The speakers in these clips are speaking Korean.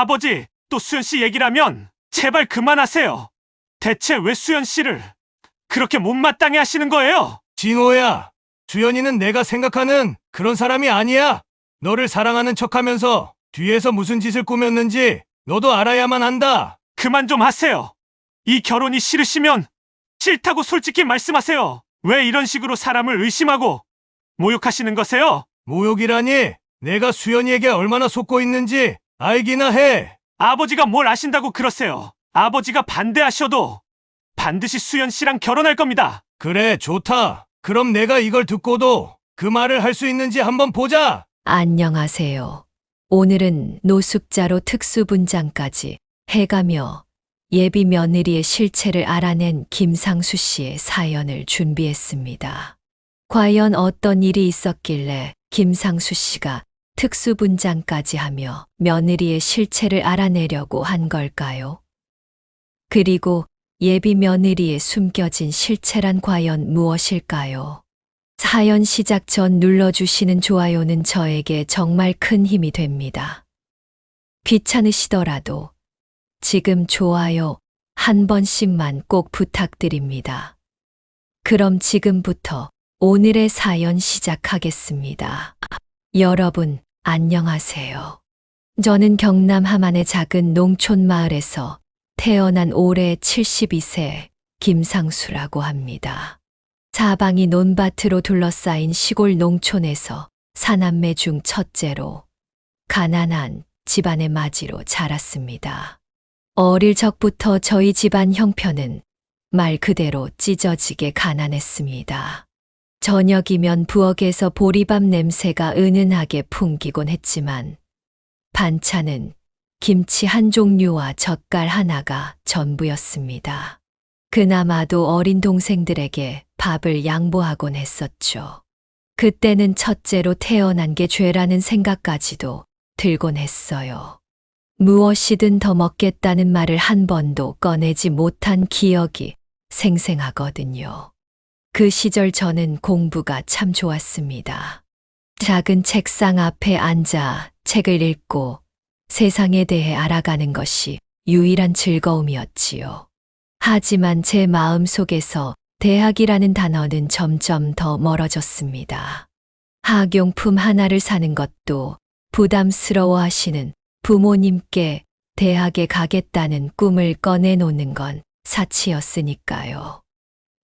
아버지, 또 수연 씨 얘기라면 제발 그만하세요. 대체 왜 수연 씨를 그렇게 못마땅해 하시는 거예요? 진호야, 수연이는 내가 생각하는 그런 사람이 아니야. 너를 사랑하는 척하면서 뒤에서 무슨 짓을 꾸몄는지 너도 알아야만 한다. 그만 좀 하세요. 이 결혼이 싫으시면 싫다고 솔직히 말씀하세요. 왜 이런 식으로 사람을 의심하고 모욕하시는 거세요? 모욕이라니? 내가 수연이에게 얼마나 속고 있는지 알기나 해. 아버지가 뭘 아신다고 그러세요? 아버지가 반대하셔도 반드시 수연 씨랑 결혼할 겁니다. 그래, 좋다. 그럼 내가 이걸 듣고도 그 말을 할 수 있는지 한번 보자. 안녕하세요. 오늘은 노숙자로 특수분장까지 해가며 예비 며느리의 실체를 알아낸 김상수 씨의 사연을 준비했습니다. 과연 어떤 일이 있었길래 김상수 씨가 특수분장까지 하며 며느리의 실체를 알아내려고 한 걸까요? 그리고 예비 며느리의 숨겨진 실체란 과연 무엇일까요? 사연 시작 전 눌러주시는 좋아요는 저에게 정말 큰 힘이 됩니다. 귀찮으시더라도 지금 좋아요 한 번씩만 꼭 부탁드립니다. 그럼 지금부터 오늘의 사연 시작하겠습니다. 여러분, 안녕하세요. 저는 경남 함안의 작은 농촌 마을에서 태어난 올해 72세 김상수라고 합니다. 사방이 논밭으로 둘러싸인 시골 농촌에서 사남매 중 첫째로 가난한 집안의 맞이로 자랐습니다. 어릴 적부터 저희 집안 형편은 말 그대로 찢어지게 가난했습니다. 저녁이면 부엌에서 보리밥 냄새가 은은하게 풍기곤 했지만 반찬은 김치 한 종류와 젓갈 하나가 전부였습니다. 그나마도 어린 동생들에게 밥을 양보하곤 했었죠. 그때는 첫째로 태어난 게 죄라는 생각까지도 들곤 했어요. 무엇이든 더 먹겠다는 말을 한 번도 꺼내지 못한 기억이 생생하거든요. 그 시절 저는 공부가 참 좋았습니다. 작은 책상 앞에 앉아 책을 읽고 세상에 대해 알아가는 것이 유일한 즐거움이었지요. 하지만 제 마음 속에서 대학이라는 단어는 점점 더 멀어졌습니다. 학용품 하나를 사는 것도 부담스러워 하시는 부모님께 대학에 가겠다는 꿈을 꺼내놓는 건 사치였으니까요.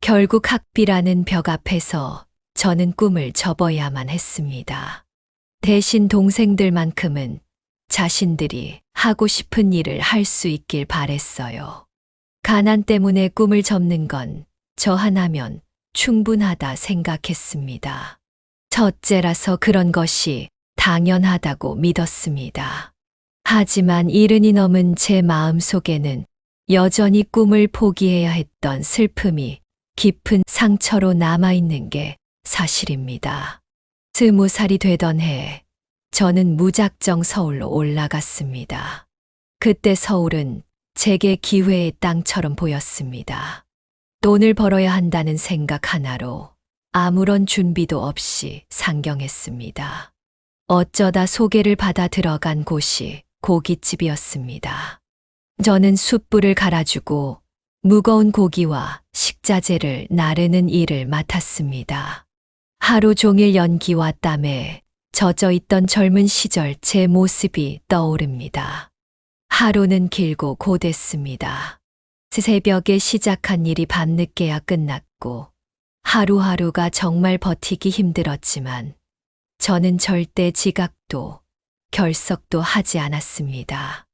결국 학비라는 벽 앞에서 저는 꿈을 접어야만 했습니다. 대신 동생들만큼은 자신들이 하고 싶은 일을 할 수 있길 바랬어요. 가난 때문에 꿈을 접는 건 저 하나면 충분하다 생각했습니다. 첫째라서 그런 것이 당연하다고 믿었습니다. 하지만 70이 넘은 제 마음 속에는 여전히 꿈을 포기해야 했던 슬픔이 깊은 상처로 남아있는 게 사실입니다. 20살이 되던 해, 저는 무작정 서울로 올라갔습니다. 그때 서울은 제게 기회의 땅처럼 보였습니다. 돈을 벌어야 한다는 생각 하나로 아무런 준비도 없이 상경했습니다. 어쩌다 소개를 받아 들어간 곳이 고깃집이었습니다. 저는 숯불을 갈아주고 무거운 고기와 식자재를 나르는 일을 맡았습니다. 하루 종일 연기와 땀에 젖어 있던 젊은 시절 제 모습이 떠오릅니다. 하루는 길고 고됐습니다. 새벽에 시작한 일이 밤늦게야 끝났고 하루하루가 정말 버티기 힘들었지만 저는 절대 지각도 결석도 하지 않았습니다.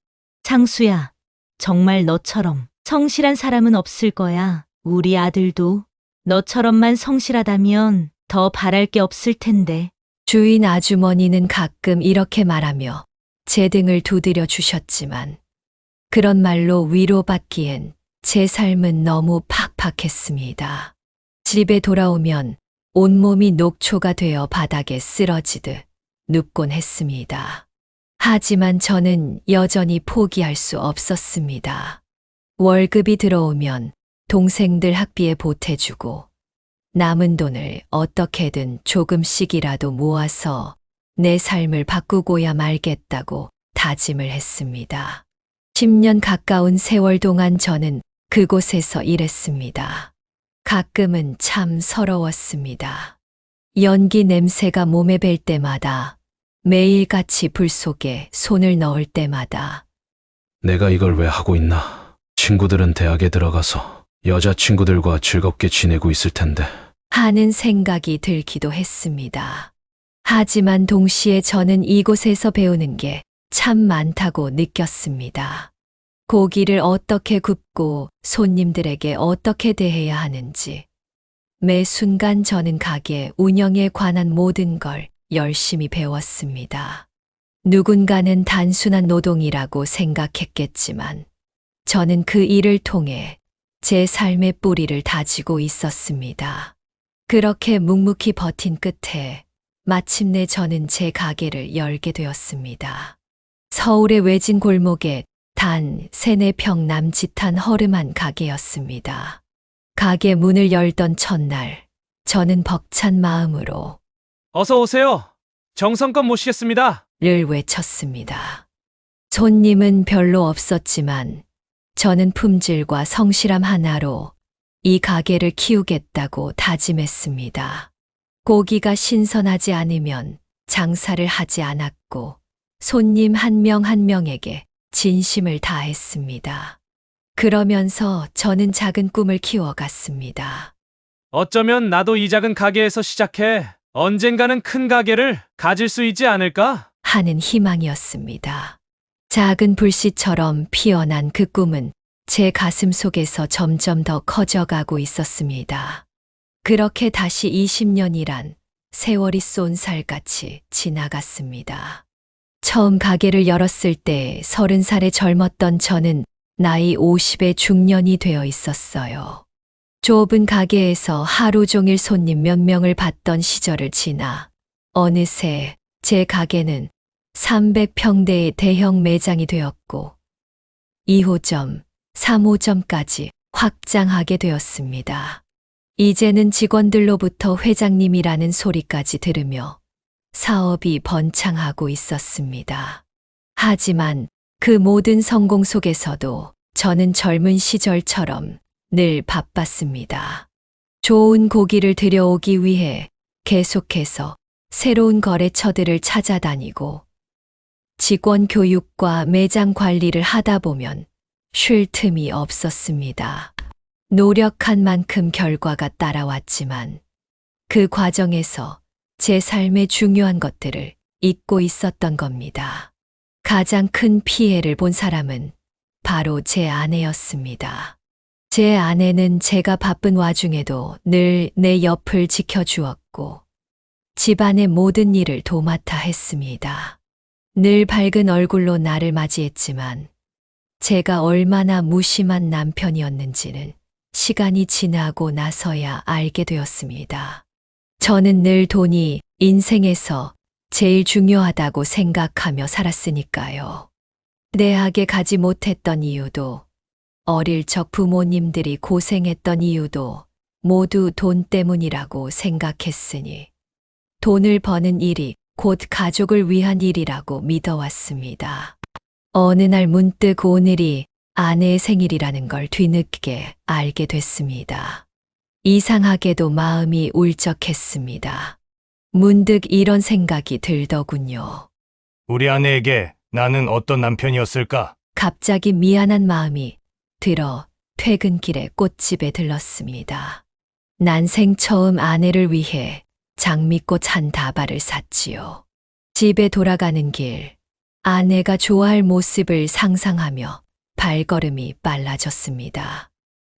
상수야, 정말 너처럼 성실한 사람은 없을 거야. 우리 아들도 너처럼만 성실하다면 더 바랄 게 없을 텐데. 주인 아주머니는 가끔 이렇게 말하며 제 등을 두드려 주셨지만 그런 말로 위로받기엔 제 삶은 너무 팍팍했습니다. 집에 돌아오면 온몸이 녹초가 되어 바닥에 쓰러지듯 눕곤 했습니다. 하지만 저는 여전히 포기할 수 없었습니다. 월급이 들어오면 동생들 학비에 보태주고 남은 돈을 어떻게든 조금씩이라도 모아서 내 삶을 바꾸고야 말겠다고 다짐을 했습니다. 10년 가까운 세월 동안 저는 그곳에서 일했습니다. 가끔은 참 서러웠습니다. 연기 냄새가 몸에 뵐 때마다, 매일같이 불 속에 손을 넣을 때마다 내가 이걸 왜 하고 있나? 친구들은 대학에 들어가서 여자친구들과 즐겁게 지내고 있을 텐데. 하는 생각이 들기도 했습니다. 하지만 동시에 저는 이곳에서 배우는 게 참 많다고 느꼈습니다. 고기를 어떻게 굽고 손님들에게 어떻게 대해야 하는지, 매 순간 저는 가게 운영에 관한 모든 걸 열심히 배웠습니다. 누군가는 단순한 노동이라고 생각했겠지만, 저는 그 일을 통해 제 삶의 뿌리를 다지고 있었습니다. 그렇게 묵묵히 버틴 끝에 마침내 저는 제 가게를 열게 되었습니다. 서울의 외진 골목에 단 3-4평 남짓한 허름한 가게였습니다. 가게 문을 열던 첫날, 저는 벅찬 마음으로 어서 오세요. 정성껏 모시겠습니다. 를 외쳤습니다. 손님은 별로 없었지만 저는 품질과 성실함 하나로 이 가게를 키우겠다고 다짐했습니다. 고기가 신선하지 않으면 장사를 하지 않았고 손님 한 명 한 명에게 진심을 다했습니다. 그러면서 저는 작은 꿈을 키워갔습니다. 어쩌면 나도 이 작은 가게에서 시작해 언젠가는 큰 가게를 가질 수 있지 않을까? 하는 희망이었습니다. 작은 불씨처럼 피어난 그 꿈은 제 가슴 속에서 점점 더 커져가고 있었습니다. 그렇게 다시 20년이란 세월이 쏜살같이 지나갔습니다. 처음 가게를 열었을 때 30살의 젊었던 저는 나이 50의 중년이 되어 있었어요. 좁은 가게에서 하루 종일 손님 몇 명을 받던 시절을 지나 어느새 제 가게는 300평대의 대형 매장이 되었고 2호점, 3호점까지 확장하게 되었습니다. 이제는 직원들로부터 회장님이라는 소리까지 들으며 사업이 번창하고 있었습니다. 하지만 그 모든 성공 속에서도 저는 젊은 시절처럼 늘 바빴습니다. 좋은 고기를 들여오기 위해 계속해서 새로운 거래처들을 찾아다니고 직원 교육과 매장 관리를 하다 보면 쉴 틈이 없었습니다. 노력한 만큼 결과가 따라왔지만 그 과정에서 제 삶의 중요한 것들을 잊고 있었던 겁니다. 가장 큰 피해를 본 사람은 바로 제 아내였습니다. 제 아내는 제가 바쁜 와중에도 늘 내 옆을 지켜주었고 집안의 모든 일을 도맡아 했습니다. 늘 밝은 얼굴로 나를 맞이했지만 제가 얼마나 무심한 남편이었는지는 시간이 지나고 나서야 알게 되었습니다. 저는 늘 돈이 인생에서 제일 중요하다고 생각하며 살았으니까요. 대학에 가지 못했던 이유도, 어릴 적 부모님들이 고생했던 이유도 모두 돈 때문이라고 생각했으니 돈을 버는 일이 곧 가족을 위한 일이라고 믿어왔습니다. 어느 날 문득 오늘이 아내의 생일이라는 걸 뒤늦게 알게 됐습니다. 이상하게도 마음이 울적했습니다. 문득 이런 생각이 들더군요. 우리 아내에게 나는 어떤 남편이었을까? 갑자기 미안한 마음이 들어 퇴근길에 꽃집에 들렀습니다. 난생 처음 아내를 위해 장미꽃 한 다발을 샀지요. 집에 돌아가는 길, 아내가 좋아할 모습을 상상하며 발걸음이 빨라졌습니다.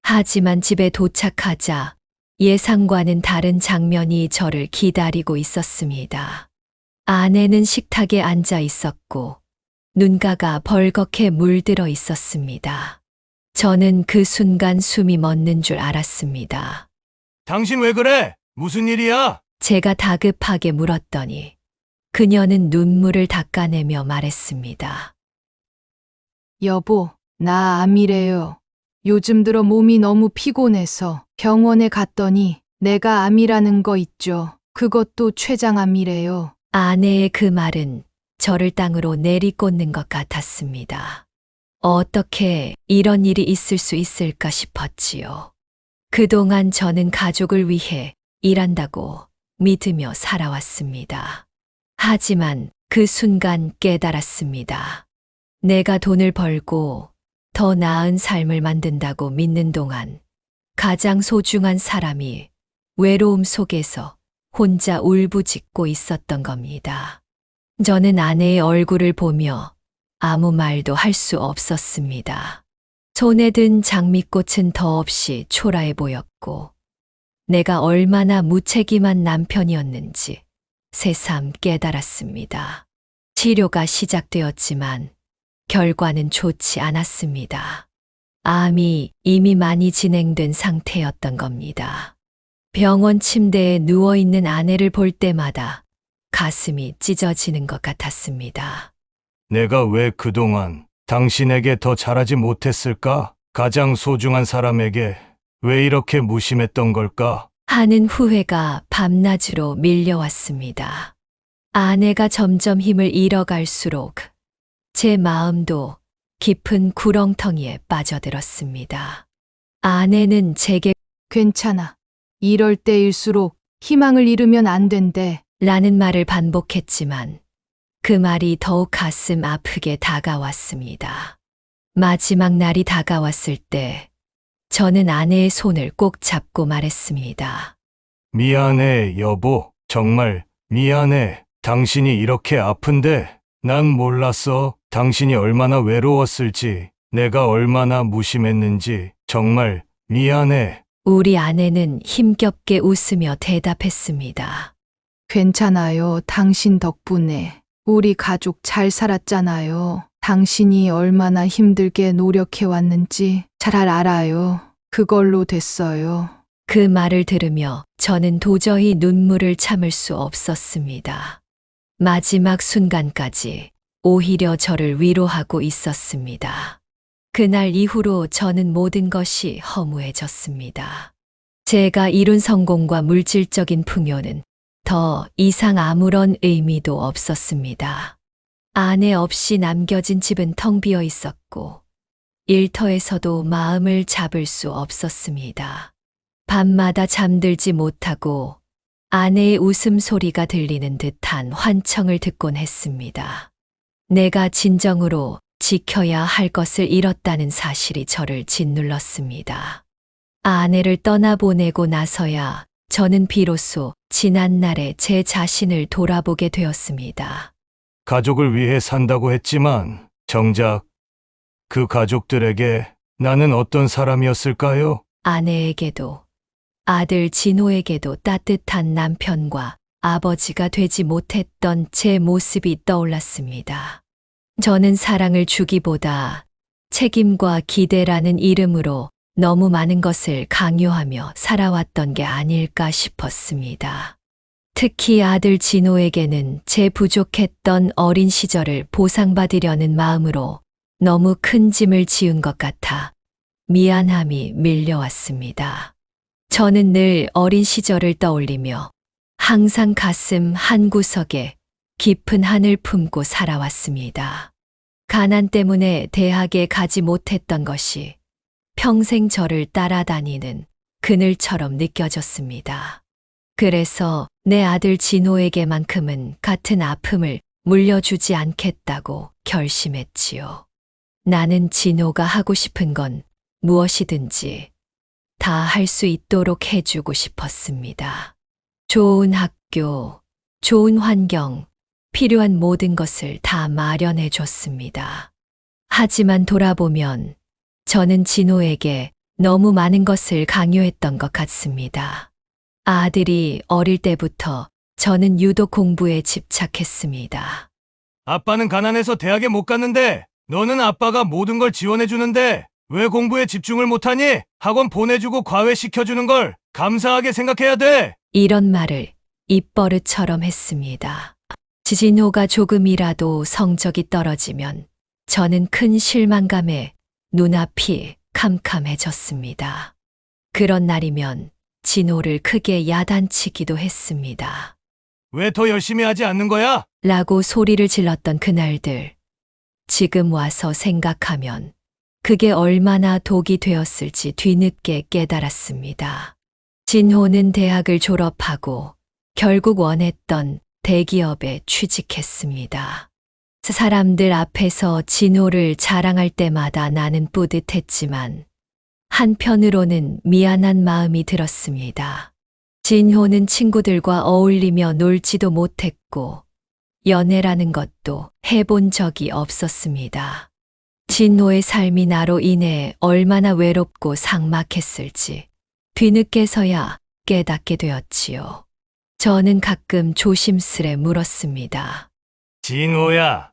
하지만 집에 도착하자 예상과는 다른 장면이 저를 기다리고 있었습니다. 아내는 식탁에 앉아 있었고 눈가가 벌겋게 물들어 있었습니다. 저는 그 순간 숨이 멎는 줄 알았습니다. 당신 왜 그래? 무슨 일이야? 제가 다급하게 물었더니 그녀는 눈물을 닦아내며 말했습니다. 여보, 나 암이래요. 요즘 들어 몸이 너무 피곤해서 병원에 갔더니 내가 암이라는 거 있죠. 그것도 췌장암이래요. 아내의 그 말은 저를 땅으로 내리꽂는 것 같았습니다. 어떻게 이런 일이 있을 수 있을까 싶었지요. 그동안 저는 가족을 위해 일한다고 믿으며 살아왔습니다. 하지만 그 순간 깨달았습니다. 내가 돈을 벌고 더 나은 삶을 만든다고 믿는 동안 가장 소중한 사람이 외로움 속에서 혼자 울부짖고 있었던 겁니다. 저는 아내의 얼굴을 보며 아무 말도 할 수 없었습니다. 손에 든 장미꽃은 더없이 초라해 보였고 내가 얼마나 무책임한 남편이었는지 새삼 깨달았습니다. 치료가 시작되었지만 결과는 좋지 않았습니다. 암이 이미 많이 진행된 상태였던 겁니다. 병원 침대에 누워있는 아내를 볼 때마다 가슴이 찢어지는 것 같았습니다. 내가 왜 그동안 당신에게 더 잘하지 못했을까? 가장 소중한 사람에게 왜 이렇게 무심했던 걸까? 하는 후회가 밤낮으로 밀려왔습니다. 아내가 점점 힘을 잃어갈수록 제 마음도 깊은 구렁텅이에 빠져들었습니다. 아내는 제게 괜찮아. 이럴 때일수록 희망을 잃으면 안 된대. 라는 말을 반복했지만 그 말이 더욱 가슴 아프게 다가왔습니다. 마지막 날이 다가왔을 때 저는 아내의 손을 꼭 잡고 말했습니다. 미안해, 여보. 정말 미안해. 당신이 이렇게 아픈데 난 몰랐어. 당신이 얼마나 외로웠을지, 내가 얼마나 무심했는지 정말 미안해. 우리 아내는 힘겹게 웃으며 대답했습니다. 괜찮아요. 당신 덕분에 우리 가족 잘 살았잖아요. 당신이 얼마나 힘들게 노력해왔는지 잘 알아요. 그걸로 됐어요. 그 말을 들으며 저는 도저히 눈물을 참을 수 없었습니다. 마지막 순간까지 오히려 저를 위로하고 있었습니다. 그날 이후로 저는 모든 것이 허무해졌습니다. 제가 이룬 성공과 물질적인 풍요는 더 이상 아무런 의미도 없었습니다. 아내 없이 남겨진 집은 텅 비어 있었고 일터에서도 마음을 잡을 수 없었습니다. 밤마다 잠들지 못하고 아내의 웃음소리가 들리는 듯한 환청을 듣곤 했습니다. 내가 진정으로 지켜야 할 것을 잃었다는 사실이 저를 짓눌렀습니다. 아내를 떠나보내고 나서야 저는 비로소 지난날의 제 자신을 돌아보게 되었습니다. 가족을 위해 산다고 했지만 정작 그 가족들에게 나는 어떤 사람이었을까요? 아내에게도 아들 진호에게도 따뜻한 남편과 아버지가 되지 못했던 제 모습이 떠올랐습니다. 저는 사랑을 주기보다 책임과 기대라는 이름으로 너무 많은 것을 강요하며 살아왔던 게 아닐까 싶었습니다. 특히 아들 진호에게는 제 부족했던 어린 시절을 보상받으려는 마음으로 너무 큰 짐을 지은 것 같아 미안함이 밀려왔습니다. 저는 늘 어린 시절을 떠올리며 항상 가슴 한구석에 깊은 한을 품고 살아왔습니다. 가난 때문에 대학에 가지 못했던 것이 평생 저를 따라다니는 그늘처럼 느껴졌습니다. 그래서 내 아들 진호에게만큼은 같은 아픔을 물려주지 않겠다고 결심했지요. 나는 진호가 하고 싶은 건 무엇이든지 다 할 수 있도록 해주고 싶었습니다. 좋은 학교, 좋은 환경, 필요한 모든 것을 다 마련해 줬습니다. 하지만 돌아보면 저는 진호에게 너무 많은 것을 강요했던 것 같습니다. 아들이 어릴 때부터 저는 유독 공부에 집착했습니다. 아빠는 가난해서 대학에 못 갔는데 너는 아빠가 모든 걸 지원해 주는데 왜 공부에 집중을 못하니? 학원 보내주고 과외시켜주는 걸 감사하게 생각해야 돼. 이런 말을 입버릇처럼 했습니다. 진호가 조금이라도 성적이 떨어지면 저는 큰 실망감에 눈앞이 캄캄해졌습니다. 그런 날이면 진호를 크게 야단치기도 했습니다. 왜 더 열심히 하지 않는 거야? 라고 소리를 질렀던 그날들. 지금 와서 생각하면 그게 얼마나 독이 되었을지 뒤늦게 깨달았습니다. 진호는 대학을 졸업하고 결국 원했던 대기업에 취직했습니다. 사람들 앞에서 진호를 자랑할 때마다 나는 뿌듯했지만 한편으로는 미안한 마음이 들었습니다. 진호는 친구들과 어울리며 놀지도 못했고 연애라는 것도 해본 적이 없었습니다. 진호의 삶이 나로 인해 얼마나 외롭고 삭막했을지 뒤늦게서야 깨닫게 되었지요. 저는 가끔 조심스레 물었습니다. 진호야,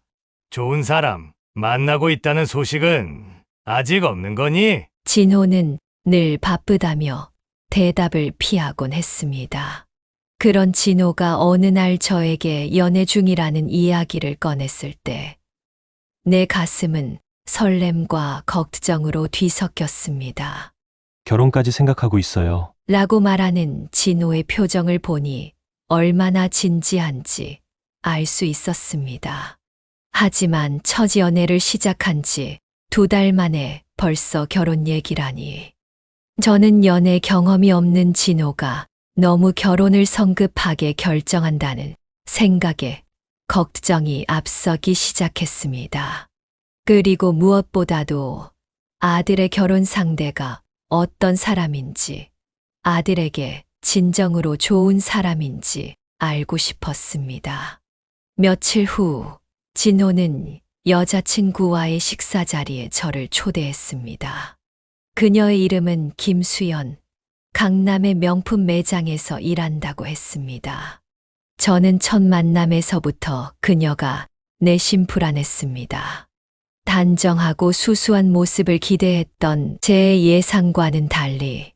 좋은 사람 만나고 있다는 소식은 아직 없는 거니? 진호는 늘 바쁘다며 대답을 피하곤 했습니다. 그런 진호가 어느 날 저에게 연애 중이라는 이야기를 꺼냈을 때 내 가슴은 설렘과 걱정으로 뒤섞였습니다. 결혼까지 생각하고 있어요. 라고 말하는 진호의 표정을 보니 얼마나 진지한지 알 수 있었습니다. 하지만 첫 연애를 시작한 지 2달 만에 벌써 결혼 얘기라니. 저는 연애 경험이 없는 진호가 너무 결혼을 성급하게 결정한다는 생각에 걱정이 앞서기 시작했습니다. 그리고 무엇보다도 아들의 결혼 상대가 어떤 사람인지, 아들에게 진정으로 좋은 사람인지 알고 싶었습니다. 며칠 후 진호는 여자친구와의 식사 자리에 저를 초대했습니다. 그녀의 이름은 김수연, 강남의 명품 매장에서 일한다고 했습니다. 저는 첫 만남에서부터 그녀가 내심 불안했습니다. 단정하고 수수한 모습을 기대했던 제 예상과는 달리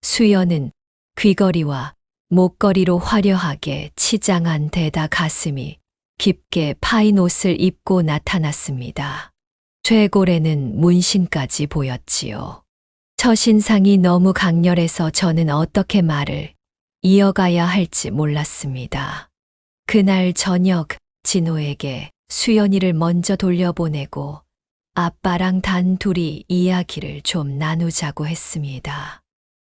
수연은 귀걸이와 목걸이로 화려하게 치장한 데다 가슴이 깊게 파인 옷을 입고 나타났습니다. 쇄골에는 문신까지 보였지요. 첫인상이 너무 강렬해서 저는 어떻게 말을 이어가야 할지 몰랐습니다. 그날 저녁 진호에게 수연이를 먼저 돌려보내고 아빠랑 단둘이 이야기를 좀 나누자고 했습니다.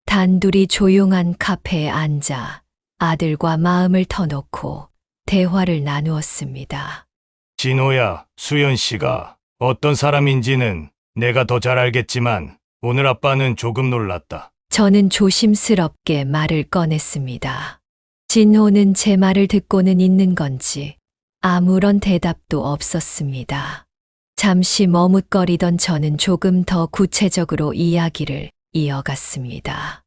단둘이 조용한 카페에 앉아 아들과 마음을 터놓고 대화를 나누었습니다. 진호야, 수연 씨가 어떤 사람인지는 내가 더 잘 알겠지만 오늘 아빠는 조금 놀랐다. 저는 조심스럽게 말을 꺼냈습니다. 진호는 제 말을 듣고는 있는 건지 아무런 대답도 없었습니다. 잠시 머뭇거리던 저는 조금 더 구체적으로 이야기를 이어갔습니다.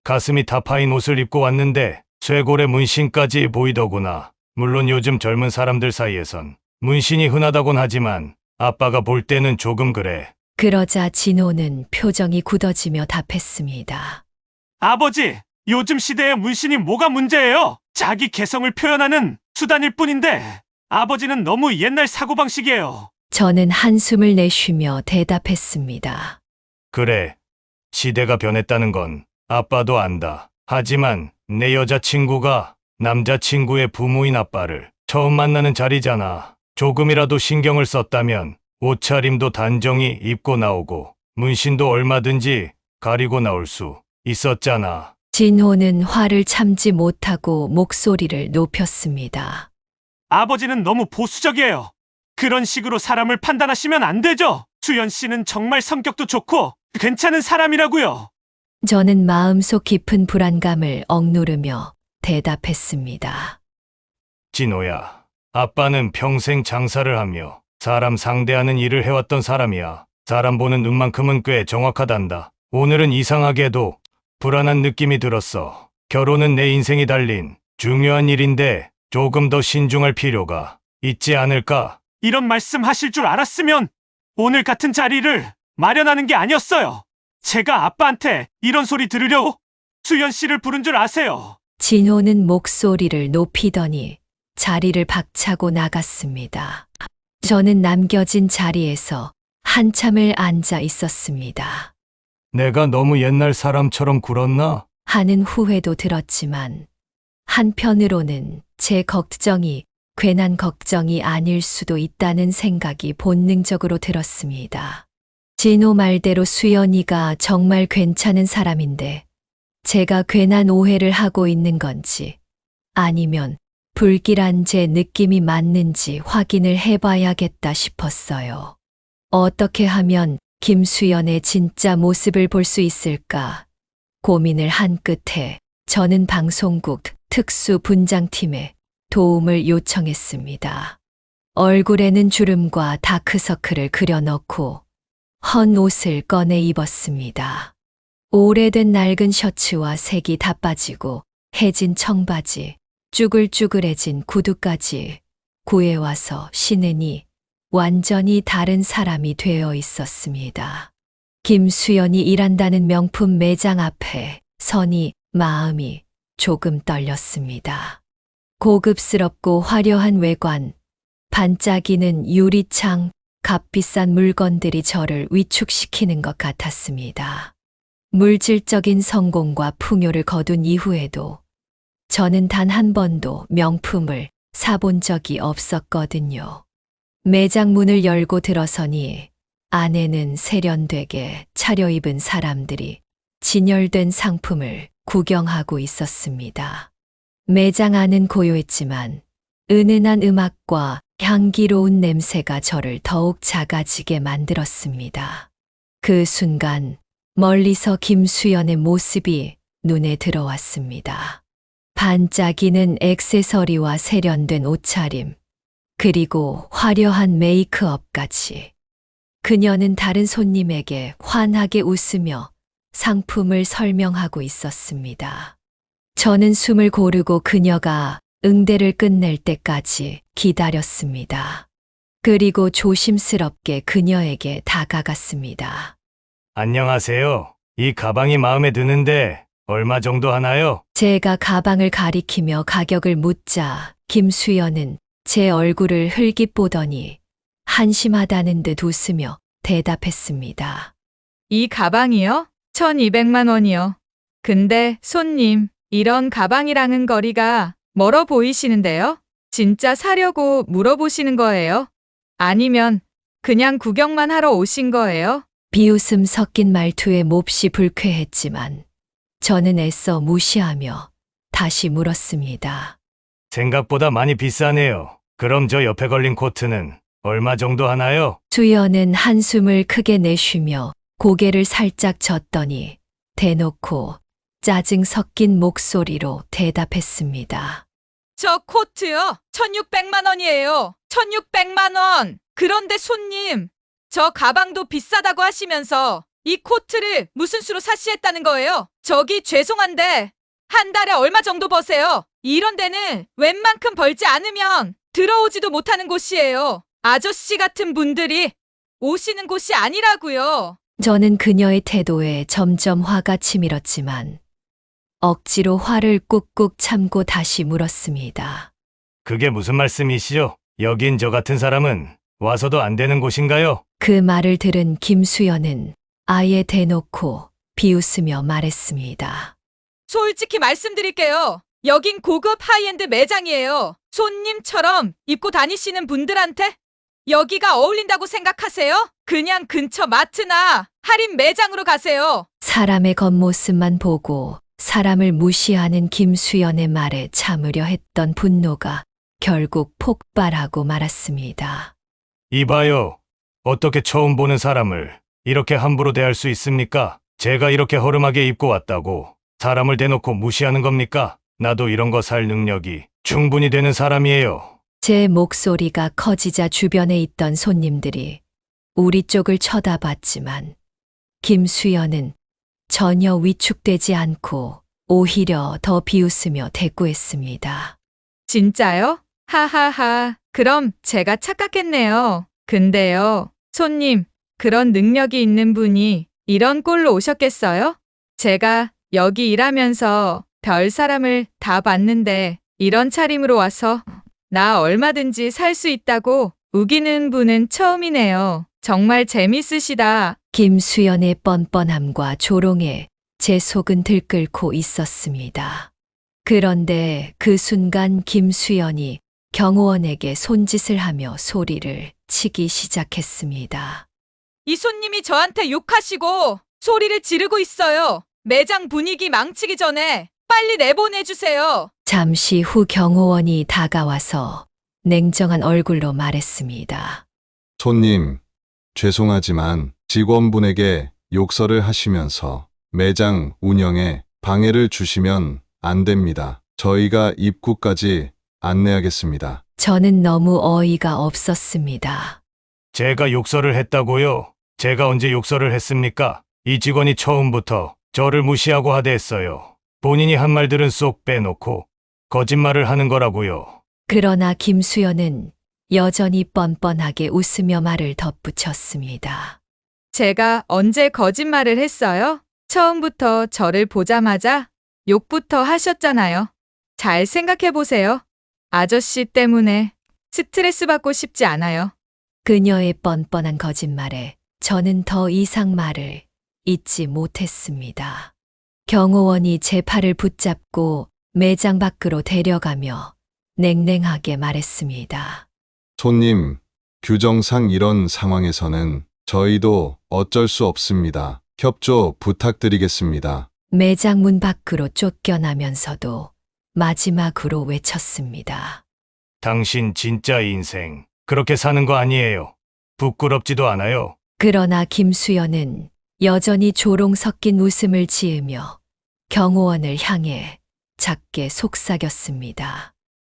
가슴이 다 파인 옷을 입고 왔는데 쇄골에 문신까지 보이더구나. 물론 요즘 젊은 사람들 사이에선 문신이 흔하다곤 하지만 아빠가 볼 때는 조금 그래. 그러자 진호는 표정이 굳어지며 답했습니다. 아버지, 요즘 시대에 문신이 뭐가 문제예요? 자기 개성을 표현하는 수단일 뿐인데 아버지는 너무 옛날 사고방식이에요. 저는 한숨을 내쉬며 대답했습니다. 그래, 시대가 변했다는 건 아빠도 안다. 하지만 내 여자친구가 남자친구의 부모인 아빠를 처음 만나는 자리잖아. 조금이라도 신경을 썼다면 옷차림도 단정히 입고 나오고 문신도 얼마든지 가리고 나올 수 있었잖아. 진호는 화를 참지 못하고 목소리를 높였습니다. 아버지는 너무 보수적이에요. 그런 식으로 사람을 판단하시면 안 되죠. 수연 씨는 정말 성격도 좋고 괜찮은 사람이라고요. 저는 마음속 깊은 불안감을 억누르며 대답했습니다. 진호야, 아빠는 평생 장사를 하며 사람 상대하는 일을 해왔던 사람이야. 사람 보는 눈만큼은 꽤 정확하단다. 오늘은 이상하게도 불안한 느낌이 들었어. 결혼은 내 인생이 달린 중요한 일인데 조금 더 신중할 필요가 있지 않을까? 이런 말씀 하실 줄 알았으면 오늘 같은 자리를 마련하는 게 아니었어요. 제가 아빠한테 이런 소리 들으려고 수연 씨를 부른 줄 아세요. 진호는 목소리를 높이더니 자리를 박차고 나갔습니다. 저는 남겨진 자리에서 한참을 앉아 있었습니다. 내가 너무 옛날 사람처럼 굴었나? 하는 후회도 들었지만 한편으로는 제 걱정이 괜한 걱정이 아닐 수도 있다는 생각이 본능적으로 들었습니다. 진호 말대로 수연이가 정말 괜찮은 사람인데 제가 괜한 오해를 하고 있는 건지 아니면 불길한 제 느낌이 맞는지 확인을 해봐야겠다 싶었어요. 어떻게 하면 김수연의 진짜 모습을 볼 수 있을까 고민을 한 끝에 저는 방송국 특수분장팀에 도움을 요청했습니다. 얼굴에는 주름과 다크서클을 그려넣고 헌 옷을 꺼내 입었습니다. 오래된 낡은 셔츠와 색이 다 빠지고 해진 청바지, 쭈글쭈글해진 구두까지 구해와서 신으니 완전히 다른 사람이 되어 있었습니다. 김수연이 일한다는 명품 매장 앞에 서니 마음이 조금 떨렸습니다. 고급스럽고 화려한 외관, 반짝이는 유리창, 값비싼 물건들이 저를 위축시키는 것 같았습니다. 물질적인 성공과 풍요를 거둔 이후에도 저는 단 한 번도 명품을 사본 적이 없었거든요. 매장 문을 열고 들어서니 안에는 세련되게 차려입은 사람들이 진열된 상품을 구경하고 있었습니다. 매장 안은 고요했지만 은은한 음악과 향기로운 냄새가 저를 더욱 작아지게 만들었습니다. 그 순간 멀리서 김수연의 모습이 눈에 들어왔습니다. 반짝이는 액세서리와 세련된 옷차림, 그리고 화려한 메이크업까지. 그녀는 다른 손님에게 환하게 웃으며 상품을 설명하고 있었습니다. 저는 숨을 고르고 그녀가 응대를 끝낼 때까지 기다렸습니다. 그리고 조심스럽게 그녀에게 다가갔습니다. 안녕하세요. 이 가방이 마음에 드는데 얼마 정도 하나요? 제가 가방을 가리키며 가격을 묻자 김수연은 제 얼굴을 흘깃 보더니 한심하다는 듯 웃으며 대답했습니다. 이 가방이요? 1200만 원이요. 근데 손님, 이런 가방이랑은 거리가 멀어 보이시는데요? 진짜 사려고 물어보시는 거예요? 아니면 그냥 구경만 하러 오신 거예요? 비웃음 섞인 말투에 몹시 불쾌했지만 저는 애써 무시하며 다시 물었습니다. 생각보다 많이 비싸네요. 그럼 저 옆에 걸린 코트는 얼마 정도 하나요? 수연은 한숨을 크게 내쉬며 고개를 살짝 젓더니 대놓고 짜증 섞인 목소리로 대답했습니다. 저 코트요? 1600만 원이에요. 1600만 원! 그런데 손님, 저 가방도 비싸다고 하시면서 이 코트를 무슨 수로 사시했다는 거예요? 저기 죄송한데 한 달에 얼마 정도 버세요? 이런 데는 웬만큼 벌지 않으면 들어오지도 못하는 곳이에요. 아저씨 같은 분들이 오시는 곳이 아니라고요. 저는 그녀의 태도에 점점 화가 치밀었지만 억지로 화를 꾹꾹 참고 다시 물었습니다. 그게 무슨 말씀이시죠? 여긴 저 같은 사람은 와서도 안 되는 곳인가요? 그 말을 들은 김수연은 아예 대놓고 비웃으며 말했습니다. 솔직히 말씀드릴게요. 여긴 고급 하이엔드 매장이에요. 손님처럼 입고 다니시는 분들한테 여기가 어울린다고 생각하세요? 그냥 근처 마트나 할인 매장으로 가세요. 사람의 겉모습만 보고 사람을 무시하는 김수연의 말에 참으려 했던 분노가 결국 폭발하고 말았습니다. 이봐요. 어떻게 처음 보는 사람을 이렇게 함부로 대할 수 있습니까? 제가 이렇게 허름하게 입고 왔다고 사람을 대놓고 무시하는 겁니까? 나도 이런 거 살 능력이 충분히 되는 사람이에요. 제 목소리가 커지자 주변에 있던 손님들이 우리 쪽을 쳐다봤지만 김수연은 전혀 위축되지 않고 오히려 더 비웃으며 대꾸했습니다. 진짜요? 하하하. 그럼 제가 착각했네요. 근데요, 손님, 그런 능력이 있는 분이 이런 꼴로 오셨겠어요? 제가 여기 일하면서 별 사람을 다 봤는데 이런 차림으로 와서 나 얼마든지 살 수 있다고 우기는 분은 처음이네요. 정말 재밌으시다. 김수연의 뻔뻔함과 조롱에 제 속은 들끓고 있었습니다. 그런데 그 순간 김수연이 경호원에게 손짓을 하며 소리를 치기 시작했습니다. 이 손님이 저한테 욕하시고 소리를 지르고 있어요. 매장 분위기 망치기 전에 빨리 내보내주세요. 잠시 후 경호원이 다가와서 냉정한 얼굴로 말했습니다. 손님, 죄송하지만 직원분에게 욕설을 하시면서 매장 운영에 방해를 주시면 안 됩니다. 저희가 입구까지 안내하겠습니다. 저는 너무 어이가 없었습니다. 제가 욕설을 했다고요? 제가 언제 욕설을 했습니까? 이 직원이 처음부터 저를 무시하고 하대했어요. 본인이 한 말들은 쏙 빼놓고 거짓말을 하는 거라고요. 그러나 김수연은 여전히 뻔뻔하게 웃으며 말을 덧붙였습니다. 제가 언제 거짓말을 했어요? 처음부터 저를 보자마자 욕부터 하셨잖아요. 잘 생각해 보세요. 아저씨 때문에 스트레스 받고 싶지 않아요. 그녀의 뻔뻔한 거짓말에 저는 더 이상 말을 잇지 못했습니다. 경호원이 제 팔을 붙잡고 매장 밖으로 데려가며 냉랭하게 말했습니다. 손님, 규정상 이런 상황에서는 저희도 어쩔 수 없습니다. 협조 부탁드리겠습니다. 매장 문 밖으로 쫓겨나면서도 마지막으로 외쳤습니다. 당신 진짜 인생 그렇게 사는 거 아니에요. 부끄럽지도 않아요. 그러나 김수연은 여전히 조롱 섞인 웃음을 지으며 경호원을 향해 작게 속삭였습니다.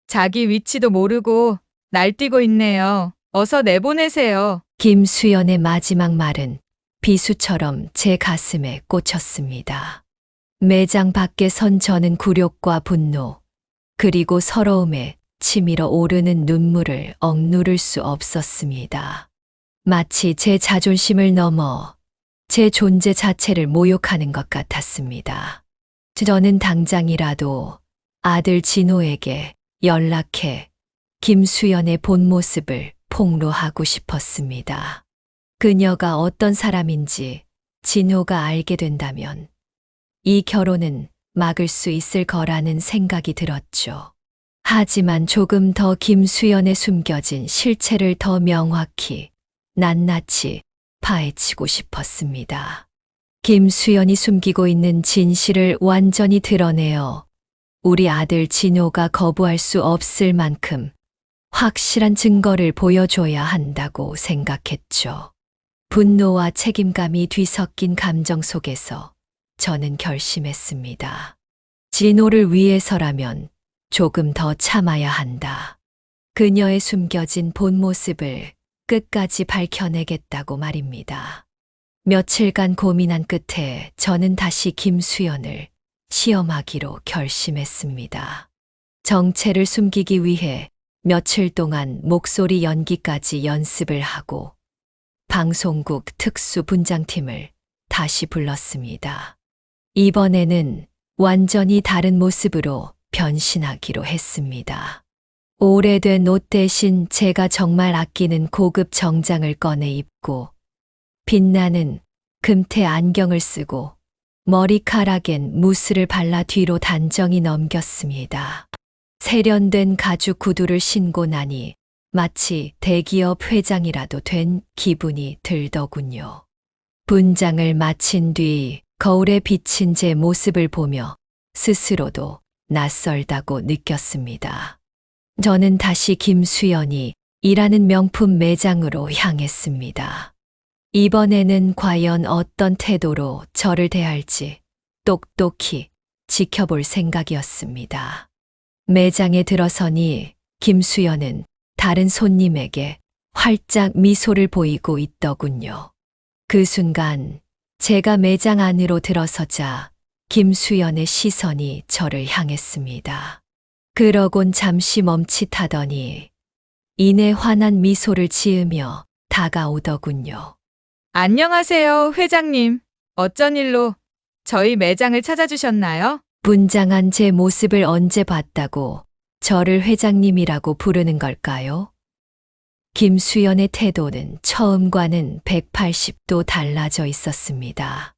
자기 위치도 모르고 날뛰고 있네요. 어서 내보내세요. 김수연의 마지막 말은 비수처럼 제 가슴에 꽂혔습니다. 매장 밖에 선 저는 굴욕과 분노, 그리고 서러움에 치밀어 오르는 눈물을 억누를 수 없었습니다. 마치 제 자존심을 넘어 제 존재 자체를 모욕하는 것 같았습니다. 저는 당장이라도 아들 진호에게 연락해 김수연의 본 모습을 폭로하고 싶었습니다. 그녀가 어떤 사람인지 진호가 알게 된다면 이 결혼은 막을 수 있을 거라는 생각이 들었죠. 하지만 조금 더 김수연의 숨겨진 실체를 더 명확히, 낱낱이 파헤치고 싶었습니다. 김수연이 숨기고 있는 진실을 완전히 드러내어 우리 아들 진호가 거부할 수 없을 만큼 확실한 증거를 보여줘야 한다고 생각했죠. 분노와 책임감이 뒤섞인 감정 속에서 저는 결심했습니다. 진호를 위해서라면 조금 더 참아야 한다. 그녀의 숨겨진 본 모습을 끝까지 밝혀내겠다고 말입니다. 며칠간 고민한 끝에 저는 다시 김수연을 시험하기로 결심했습니다. 정체를 숨기기 위해 며칠 동안 목소리 연기까지 연습을 하고 방송국 특수분장팀을 다시 불렀습니다. 이번에는 완전히 다른 모습으로 변신하기로 했습니다. 오래된 옷 대신 제가 정말 아끼는 고급 정장을 꺼내 입고 빛나는 금태 안경을 쓰고 머리카락엔 무스를 발라 뒤로 단정히 넘겼습니다. 세련된 가죽 구두를 신고 나니 마치 대기업 회장이라도 된 기분이 들더군요. 분장을 마친 뒤 거울에 비친 제 모습을 보며 스스로도 낯설다고 느꼈습니다. 저는 다시 김수연이 일하는 명품 매장으로 향했습니다. 이번에는 과연 어떤 태도로 저를 대할지 똑똑히 지켜볼 생각이었습니다. 매장에 들어서니 김수연은 다른 손님에게 활짝 미소를 보이고 있더군요. 그 순간 제가 매장 안으로 들어서자 김수연의 시선이 저를 향했습니다. 그러곤 잠시 멈칫하더니 이내 환한 미소를 지으며 다가오더군요. 안녕하세요, 회장님. 어쩐 일로 저희 매장을 찾아주셨나요? 분장한 제 모습을 언제 봤다고 저를 회장님이라고 부르는 걸까요? 김수연의 태도는 처음과는 180도 달라져 있었습니다.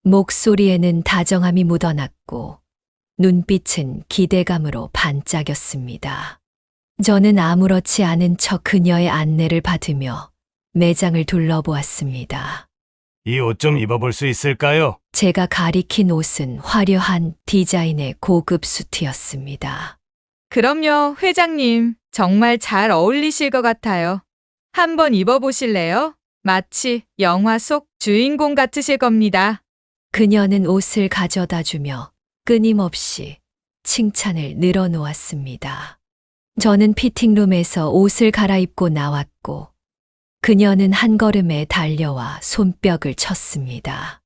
목소리에는 다정함이 묻어났고 눈빛은 기대감으로 반짝였습니다. 저는 아무렇지 않은 척 그녀의 안내를 받으며 매장을 둘러보았습니다. 이 옷 좀 입어볼 수 있을까요? 제가 가리킨 옷은 화려한 디자인의 고급 수트였습니다. 그럼요, 회장님. 정말 잘 어울리실 것 같아요. 한번 입어보실래요? 마치 영화 속 주인공 같으실 겁니다. 그녀는 옷을 가져다 주며 끊임없이 칭찬을 늘어놓았습니다. 저는 피팅룸에서 옷을 갈아입고 나왔고 그녀는 한 걸음에 달려와 손뼉을 쳤습니다.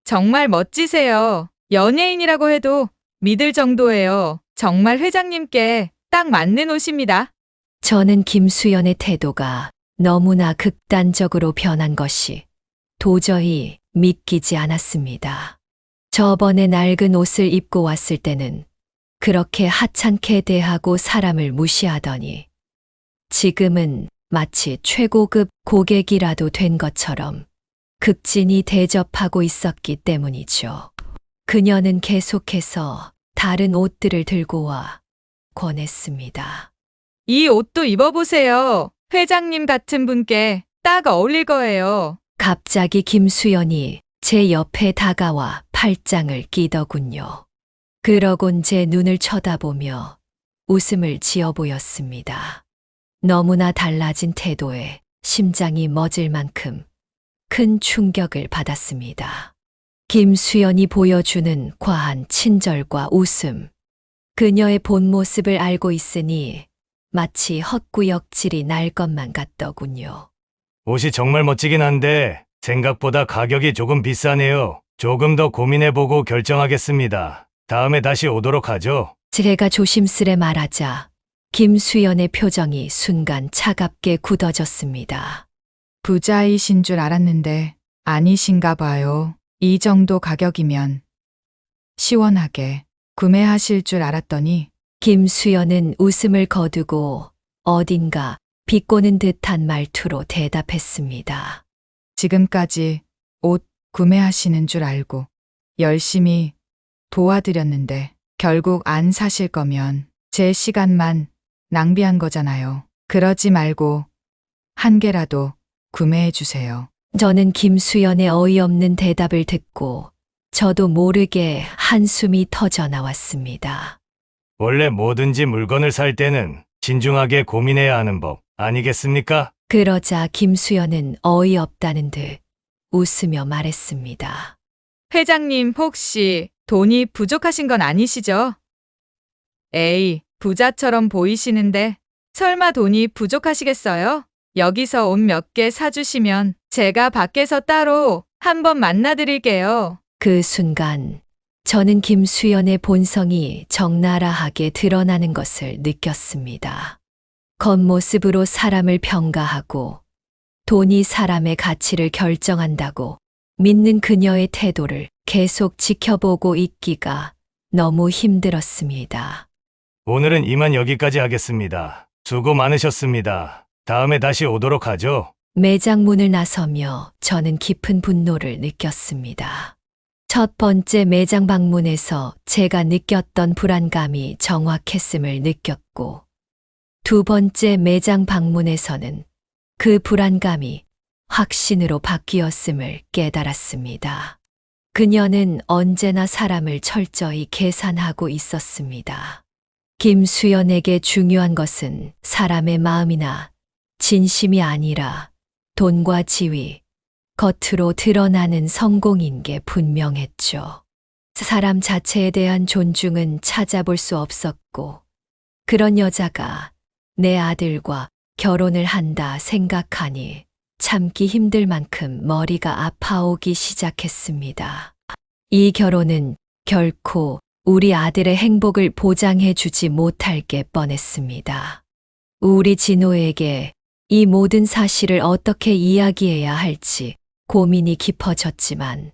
정말 멋지세요. 연예인이라고 해도 믿을 정도예요. 정말 회장님께 딱 맞는 옷입니다. 저는 김수연의 태도가 너무나 극단적으로 변한 것이 도저히 믿기지 않았습니다. 저번에 낡은 옷을 입고 왔을 때는 그렇게 하찮게 대하고 사람을 무시하더니 지금은 마치 최고급 고객이라도 된 것처럼 극진히 대접하고 있었기 때문이죠. 그녀는 계속해서 다른 옷들을 들고 와 권했습니다. 이 옷도 입어보세요. 회장님 같은 분께 딱 어울릴 거예요. 갑자기 김수연이 제 옆에 다가와 팔짱을 끼더군요. 그러곤 제 눈을 쳐다보며 웃음을 지어 보였습니다. 너무나 달라진 태도에 심장이 멎을 만큼 큰 충격을 받았습니다. 김수연이 보여주는 과한 친절과 웃음. 그녀의 본 모습을 알고 있으니 마치 헛구역질이 날 것만 같더군요. 옷이 정말 멋지긴 한데 생각보다 가격이 조금 비싸네요. 조금 더 고민해보고 결정하겠습니다. 다음에 다시 오도록 하죠. 제가 조심스레 말하자 김수연의 표정이 순간 차갑게 굳어졌습니다. 부자이신 줄 알았는데 아니신가 봐요. 이 정도 가격이면 시원하게 구매하실 줄 알았더니 김수연은 웃음을 거두고 어딘가 비꼬는 듯한 말투로 대답했습니다. 지금까지 옷 구매하시는 줄 알고 열심히 도와드렸는데 결국 안 사실 거면 제 시간만 낭비한 거잖아요. 그러지 말고 한 개라도 구매해 주세요. 저는 김수연의 어이없는 대답을 듣고 저도 모르게 한숨이 터져 나왔습니다. 원래 뭐든지 물건을 살 때는 신중하게 고민해야 하는 법 아니겠습니까? 그러자 김수연은 어이없다는 듯 웃으며 말했습니다. 회장님 혹시 돈이 부족하신 건 아니시죠? 에이, 부자처럼 보이시는데 설마 돈이 부족하시겠어요? 여기서 옷 몇 개 사주시면 제가 밖에서 따로 한번 만나드릴게요. 그 순간 저는 김수연의 본성이 적나라하게 드러나는 것을 느꼈습니다. 겉모습으로 사람을 평가하고 돈이 사람의 가치를 결정한다고 믿는 그녀의 태도를 계속 지켜보고 있기가 너무 힘들었습니다. 오늘은 이만 여기까지 하겠습니다. 수고 많으셨습니다. 다음에 다시 오도록 하죠. 매장 문을 나서며 저는 깊은 분노를 느꼈습니다. 첫 번째 매장 방문에서 제가 느꼈던 불안감이 정확했음을 느꼈고, 두 번째 매장 방문에서는 그 불안감이 확신으로 바뀌었음을 깨달았습니다. 그녀는 언제나 사람을 철저히 계산하고 있었습니다. 김수연에게 중요한 것은 사람의 마음이나 진심이 아니라 돈과 지위, 겉으로 드러나는 성공인 게 분명했죠. 사람 자체에 대한 존중은 찾아볼 수 없었고, 그런 여자가 내 아들과 결혼을 한다 생각하니 참기 힘들 만큼 머리가 아파오기 시작했습니다. 이 결혼은 결코 우리 아들의 행복을 보장해 주지 못할 게 뻔했습니다. 우리 진호에게 이 모든 사실을 어떻게 이야기해야 할지 고민이 깊어졌지만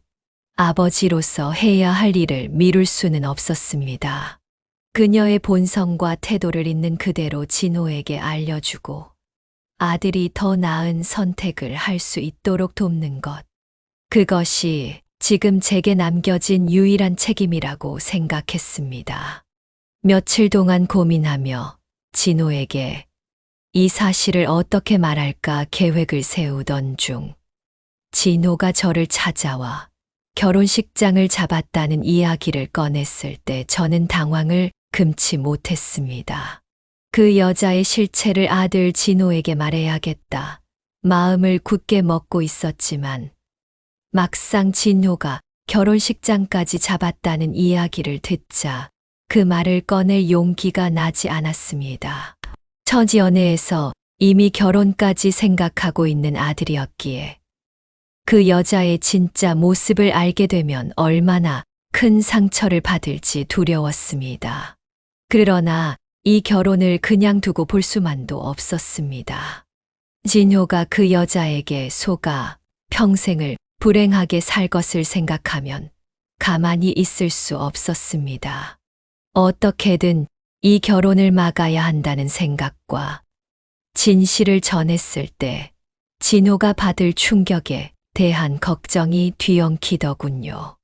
아버지로서 해야 할 일을 미룰 수는 없었습니다. 그녀의 본성과 태도를 있는 그대로 진호에게 알려주고 아들이 더 나은 선택을 할 수 있도록 돕는 것. 그것이 지금 제게 남겨진 유일한 책임이라고 생각했습니다. 며칠 동안 고민하며 진호에게 이 사실을 어떻게 말할까 계획을 세우던 중 진호가 저를 찾아와 결혼식장을 잡았다는 이야기를 꺼냈을 때 저는 당황을 금치 못했습니다. 그 여자의 실체를 아들 진호에게 말해야겠다. 마음을 굳게 먹고 있었지만 막상 진호가 결혼식장까지 잡았다는 이야기를 듣자 그 말을 꺼낼 용기가 나지 않았습니다. 첫 연애에서 이미 결혼까지 생각하고 있는 아들이었기에 그 여자의 진짜 모습을 알게 되면 얼마나 큰 상처를 받을지 두려웠습니다. 그러나 이 결혼을 그냥 두고 볼 수만도 없었습니다. 진효가 그 여자에게 속아 평생을 불행하게 살 것을 생각하면 가만히 있을 수 없었습니다. 어떻게든 이 결혼을 막아야 한다는 생각과 진실을 전했을 때 진호가 받을 충격에 대한 걱정이 뒤엉키더군요.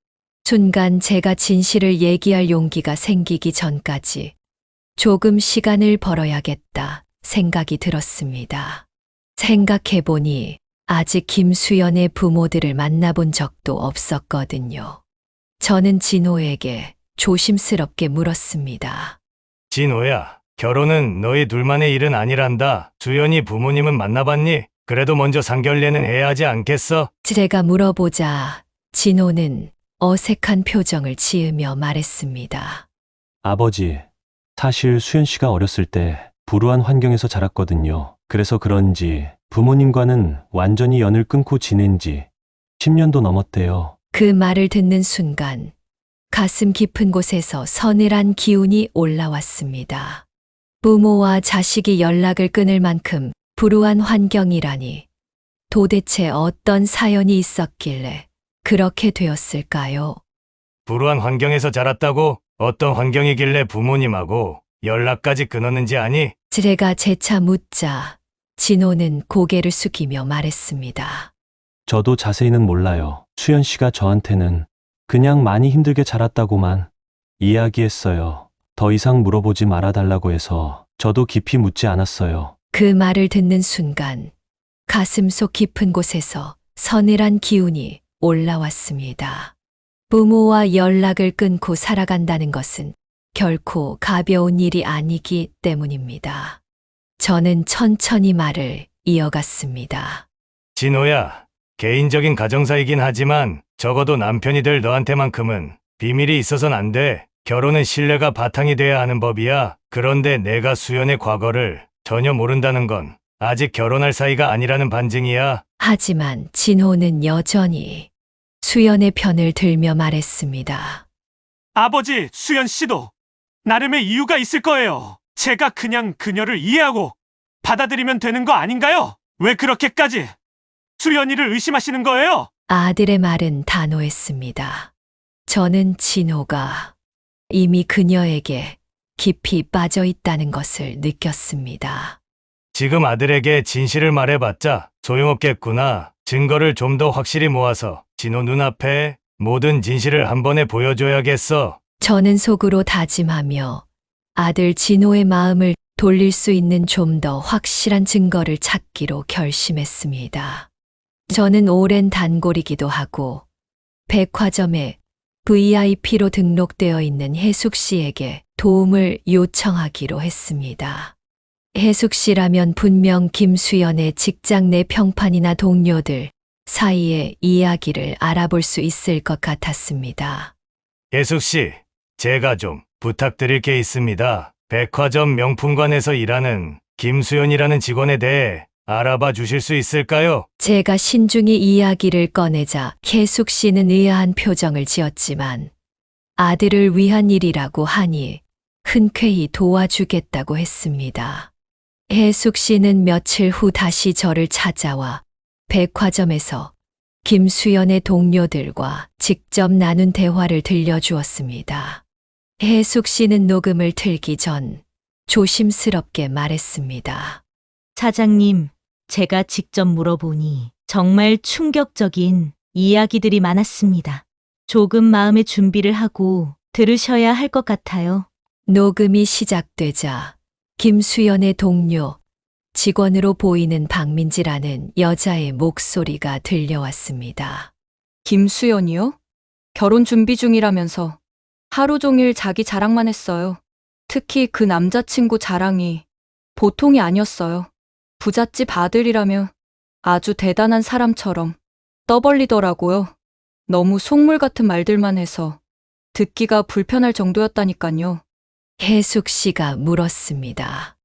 순간 제가 진실을 얘기할 용기가 생기기 전까지 조금 시간을 벌어야겠다 생각이 들었습니다. 생각해보니 아직 김수연의 부모들을 만나본 적도 없었거든요. 저는 진호에게 조심스럽게 물었습니다. 진호야, 결혼은 너희 둘만의 일은 아니란다. 수연이 부모님은 만나봤니? 그래도 먼저 상견례는 해야 하지 않겠어? 제가 물어보자 진호는 어색한 표정을 지으며 말했습니다. 아버지, 사실 수연 씨가 어렸을 때 불우한 환경에서 자랐거든요. 그래서 그런지 부모님과는 완전히 연을 끊고 지낸 지 10년도 넘었대요. 그 말을 듣는 순간 가슴 깊은 곳에서 서늘한 기운이 올라왔습니다. 부모와 자식이 연락을 끊을 만큼 불우한 환경이라니 도대체 어떤 사연이 있었길래 그렇게 되었을까요? 불우한 환경에서 자랐다고? 어떤 환경이길래 부모님하고 연락까지 끊었는지 아니? 제가 재차 묻자 진호는 고개를 숙이며 말했습니다. 저도 자세히는 몰라요. 수연 씨가 저한테는 그냥 많이 힘들게 자랐다고만 이야기했어요. 더 이상 물어보지 말아달라고 해서 저도 깊이 묻지 않았어요. 그 말을 듣는 순간 가슴속 깊은 곳에서 서늘한 기운이 올라왔습니다. 부모와 연락을 끊고 살아간다는 것은 결코 가벼운 일이 아니기 때문입니다. 저는 천천히 말을 이어갔습니다. 진호야, 개인적인 가정사이긴 하지만 적어도 남편이 될 너한테만큼은 비밀이 있어선 안 돼. 결혼은 신뢰가 바탕이 돼야 하는 법이야. 그런데 내가 수연의 과거를 전혀 모른다는 건 아직 결혼할 사이가 아니라는 반증이야. 하지만 진호는 여전히 수연의 편을 들며 말했습니다. 아버지, 수연 씨도 나름의 이유가 있을 거예요. 제가 그냥 그녀를 이해하고 받아들이면 되는 거 아닌가요? 왜 그렇게까지 수연이를 의심하시는 거예요? 아들의 말은 단호했습니다. 저는 진호가 이미 그녀에게 깊이 빠져 있다는 것을 느꼈습니다. 지금 아들에게 진실을 말해봤자 소용없겠구나. 증거를 좀 더 확실히 모아서 진호 눈앞에 모든 진실을 한 번에 보여줘야겠어. 저는 속으로 다짐하며 아들 진호의 마음을 돌릴 수 있는 좀 더 확실한 증거를 찾기로 결심했습니다. 저는 오랜 단골이기도 하고 백화점에 VIP로 등록되어 있는 혜숙 씨에게 도움을 요청하기로 했습니다. 혜숙 씨라면 분명 김수연의 직장 내 평판이나 동료들 사이의 이야기를 알아볼 수 있을 것 같았습니다. 예숙 씨, 제가 좀 부탁드릴 게 있습니다. 백화점 명품관에서 일하는 김수연이라는 직원에 대해 알아봐 주실 수 있을까요? 제가 신중히 이야기를 꺼내자 혜숙 씨는 의아한 표정을 지었지만 아들을 위한 일이라고 하니 흔쾌히 도와주겠다고 했습니다. 혜숙 씨는 며칠 후 다시 저를 찾아와 백화점에서 김수연의 동료들과 직접 나눈 대화를 들려주었습니다. 혜숙 씨는 녹음을 틀기 전 조심스럽게 말했습니다. 사장님, 제가 직접 물어보니 정말 충격적인 이야기들이 많았습니다. 조금 마음의 준비를 하고 들으셔야 할 것 같아요. 녹음이 시작되자 김수연의 동료 직원으로 보이는 박민지라는 여자의 목소리가 들려왔습니다. 김수연이요? 결혼 준비 중이라면서 하루 종일 자기 자랑만 했어요. 특히 그 남자친구 자랑이 보통이 아니었어요. 부잣집 아들이라며 아주 대단한 사람처럼 떠벌리더라고요. 너무 속물 같은 말들만 해서 듣기가 불편할 정도였다니까요. 혜숙 씨가 물었습니다.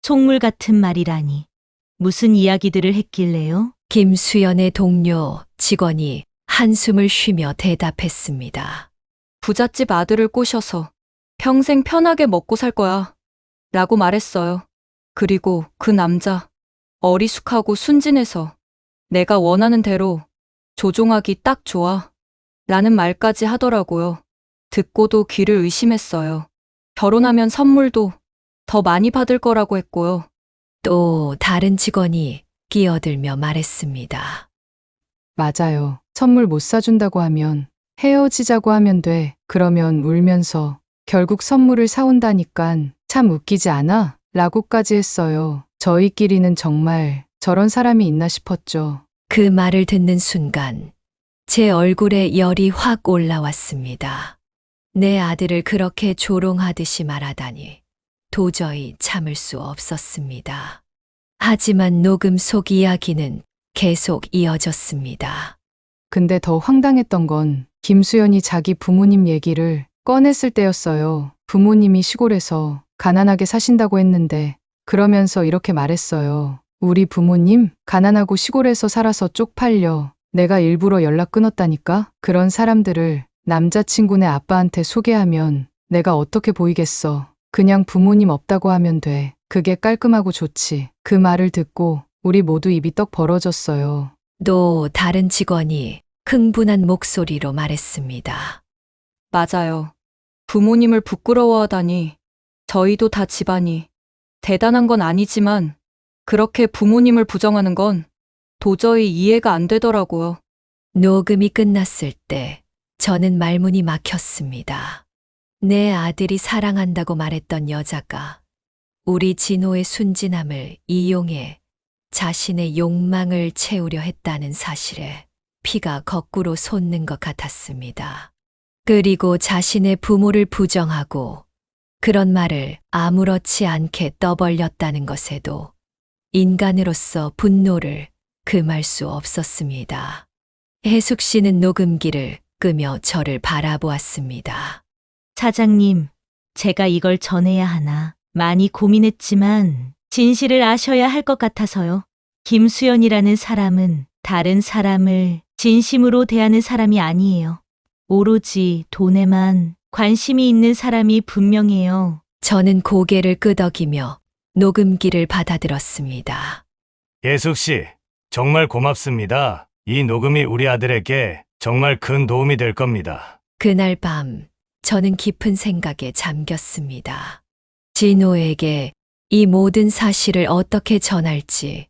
속물 같은 말이라니. 무슨 이야기들을 했길래요? 김수연의 동료 직원이 한숨을 쉬며 대답했습니다. 부잣집 아들을 꼬셔서 평생 편하게 먹고 살 거야. 라고 말했어요. 그리고 그 남자 어리숙하고 순진해서 내가 원하는 대로 조종하기 딱 좋아. 라는 말까지 하더라고요. 듣고도 귀를 의심했어요. 결혼하면 선물도 더 많이 받을 거라고 했고요. 또 다른 직원이 끼어들며 말했습니다. 맞아요. 선물 못 사준다고 하면 헤어지자고 하면 돼. 그러면 울면서 결국 선물을 사온다니깐 참 웃기지 않아? 라고까지 했어요. 저희끼리는 정말 저런 사람이 있나 싶었죠. 그 말을 듣는 순간 제 얼굴에 열이 확 올라왔습니다. 내 아들을 그렇게 조롱하듯이 말하다니 도저히 참을 수 없었습니다. 하지만 녹음 속 이야기는 계속 이어졌습니다. 근데 더 황당했던 건 김수연이 자기 부모님 얘기를 꺼냈을 때였어요. 부모님이 시골에서 가난하게 사신다고 했는데 그러면서 이렇게 말했어요. 우리 부모님 가난하고 시골에서 살아서 쪽팔려. 내가 일부러 연락 끊었다니까? 그런 사람들을 남자친구네 아빠한테 소개하면 내가 어떻게 보이겠어. 그냥 부모님 없다고 하면 돼. 그게 깔끔하고 좋지. 그 말을 듣고 우리 모두 입이 떡 벌어졌어요. 또 다른 직원이 흥분한 목소리로 말했습니다. 맞아요. 부모님을 부끄러워하다니. 저희도 다 집안이 대단한 건 아니지만 그렇게 부모님을 부정하는 건 도저히 이해가 안 되더라고요. 녹음이 끝났을 때 저는 말문이 막혔습니다. 내 아들이 사랑한다고 말했던 여자가 우리 진호의 순진함을 이용해 자신의 욕망을 채우려 했다는 사실에 피가 거꾸로 솟는 것 같았습니다. 그리고 자신의 부모를 부정하고 그런 말을 아무렇지 않게 떠벌렸다는 것에도 인간으로서 분노를 금할 수 없었습니다. 혜숙 씨는 녹음기를 끄며 저를 바라보았습니다. 사장님, 제가 이걸 전해야 하나 많이 고민했지만 진실을 아셔야 할 것 같아서요. 김수연이라는 사람은 다른 사람을 진심으로 대하는 사람이 아니에요. 오로지 돈에만 관심이 있는 사람이 분명해요. 저는 고개를 끄덕이며 녹음기를 받아들었습니다. 예숙 씨, 정말 고맙습니다. 이 녹음이 우리 아들에게 정말 큰 도움이 될 겁니다. 그날 밤 저는 깊은 생각에 잠겼습니다. 진호에게 이 모든 사실을 어떻게 전할지,